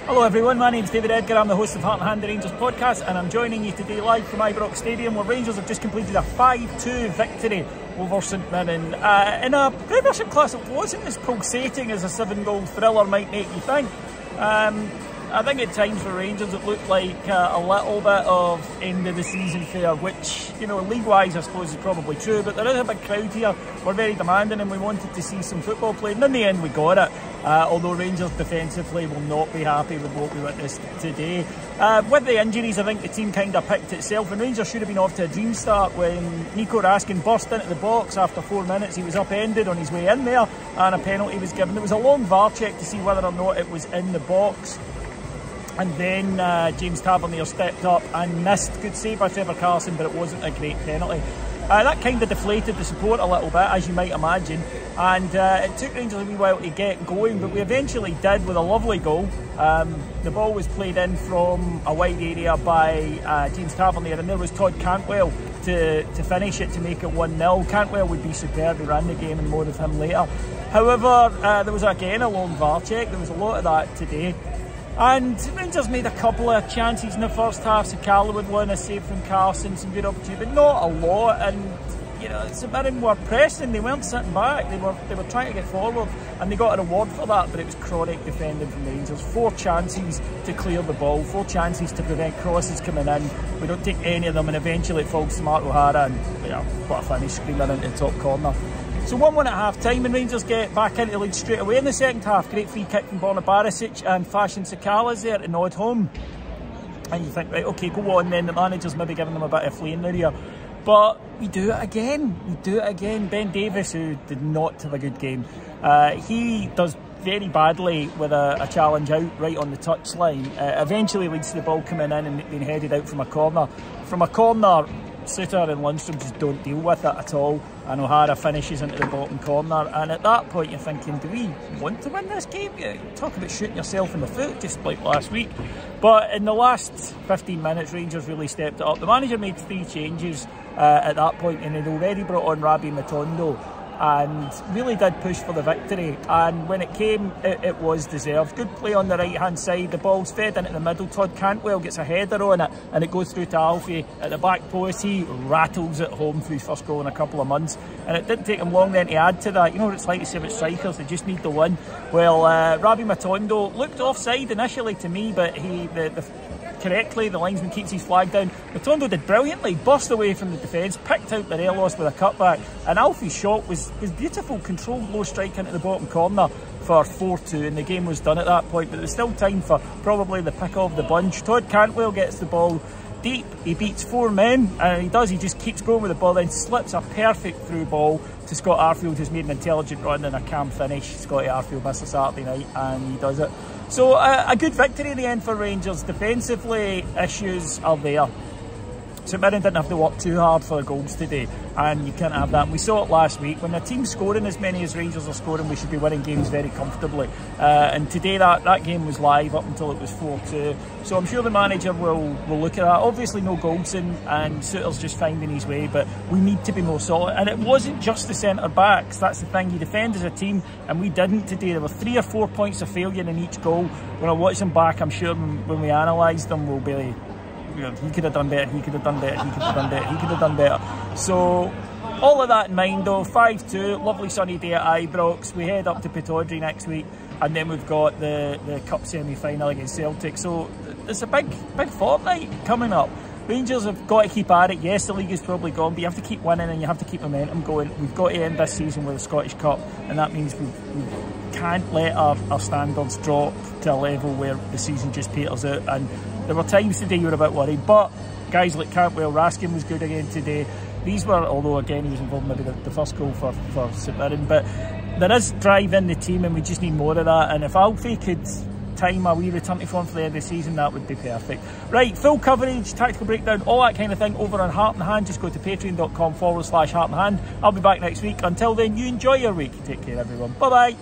Hello everyone, my name's David Edgar, I'm the host of Heart and Hand the Rangers podcast, and I'm joining you today live from Ibrox Stadium, where Rangers have just completed a 5-2 victory over St Mirren in a Premiership class that wasn't as pulsating as a 7-goal thriller might make you think. I think at times for Rangers it looked like a little bit of end of the season fare, which, you know, league-wise I suppose is probably true, but there is a big crowd here. We're very demanding and we wanted to see some football played, and in the end we got it. Although Rangers defensively will not be happy with what we witnessed today. With the injuries, I think the team kind of picked itself, and Rangers should have been off to a dream start when Nico Raskin burst into the box after 4 minutes. He was upended on his way in there and a penalty was given. There was a long VAR check to see whether or not it was in the box. And then James Tavernier stepped up and missed. Good save by Trevor Carson, but it wasn't a great penalty. That kind of deflated the support a little bit, as you might imagine, and it took Rangers a wee while to get going, but we eventually did with a lovely goal. The ball was played in from a wide area by James Tavernier, and there was Todd Cantwell to finish it to make it 1-0. Cantwell would be superb, he ran the game, and more of him later. However, there was again a long VAR check. There was a lot of that today. And Rangers made a couple of chances in the first half. Sakala with one, a save from Carson, some good opportunity, but not a lot. And you know, St Mirren were pressing, they weren't sitting back, they were trying to get forward, and they got a reward for that, but it was chronic defending from the Rangers. 4 chances to clear the ball, 4 chances to prevent crosses coming in. We don't take any of them, and eventually it falls to Mark O'Hara, and you know, what a finish, screaming into the top corner. So 1-1 at half time, and Rangers get back into the lead straight away in the second half. Great free kick from Borna Barisic, and Fashion Sakala's there to nod home. And you think, right, okay, go on then. The manager's maybe giving them a bit of flea in their ear. But we do it again. We do it again. Ben Davies, who did not have a good game, he does very badly with a challenge out right on the touchline. Eventually leads to the ball coming in and being headed out from a corner. From a corner, Suter and Lundstrom just don't deal with it at all, and O'Hara finishes into the bottom corner. And at that point you're thinking, do we want to win this game? You talk about shooting yourself in the foot, just like last week. But in the last 15 minutes Rangers really stepped it up. The manager made 3 changes at that point, and they'd already brought on Rabbi Matondo and really did push for the victory, and when it came it was deserved. Good play on the right hand side, the ball's fed into the middle, Todd Cantwell gets a header on it and it goes through to Alfie at the back post. He rattles it home for his first goal in a couple of months, and it didn't take him long then to add to that. You know what it's like to say about strikers, they just need the win. Well, Rabbi Matondo looked offside initially to me, but correctly, the linesman keeps his flag down. Matondo did brilliantly, burst away from the defence, picked out the Morelos with a cutback, and Alfie's shot was beautiful, controlled low strike into the bottom corner for 4-2, and the game was done at that point. But there's still time for probably the pick of the bunch. Todd Cantwell gets the ball deep, he beats 4 men, and he just keeps going with the ball, then slips a perfect through ball to Scott Arfield, who's made an intelligent run and a calm finish. Scotty Arfield missed a Saturday night and he does it. So a good victory in the end for Rangers. Defensively, issues are there. St Mirren didn't have to work too hard for the goals today, and you can't have that. And we saw it last week. When a team's scoring as many as Rangers are scoring, we should be winning games very comfortably. And today that game was live up until it was 4-2. So I'm sure the manager will look at that. Obviously no Goldson, and Suter's just finding his way, but we need to be more solid. And it wasn't just the centre-backs, that's the thing. You defend as a team, and we didn't today. There were 3 or 4 points of failure in each goal. When I watch them back, I'm sure when we analyse them, we'll be... he could have done better, he could have done better, he could have done better, he could have done better. So all of that in mind though, 5-2, lovely sunny day at Ibrox. We head up to Pittodrie next week, and then we've got the cup semi-final against Celtic. So it's a big fortnight coming up. Rangers have got to keep at it. Yes, the league is probably gone, but you have to keep winning and you have to keep momentum going. We've got to end this season with a Scottish Cup, and that means we can't let our standards drop to a level where the season just peters out. And there were times today you were a bit worried, but guys like Cantwell, Raskin was good again today. These were, although again he was involved in maybe the first goal for St Mirren, but there is drive in the team and we just need more of that. And if Alfie could time a wee return to form for the end of the season, that would be perfect. Right, full coverage, tactical breakdown, all that kind of thing over on Heart and Hand. Just go to patreon.com/Heart and Hand. I'll be back next week. Until then, you enjoy your week. Take care everyone. Bye bye.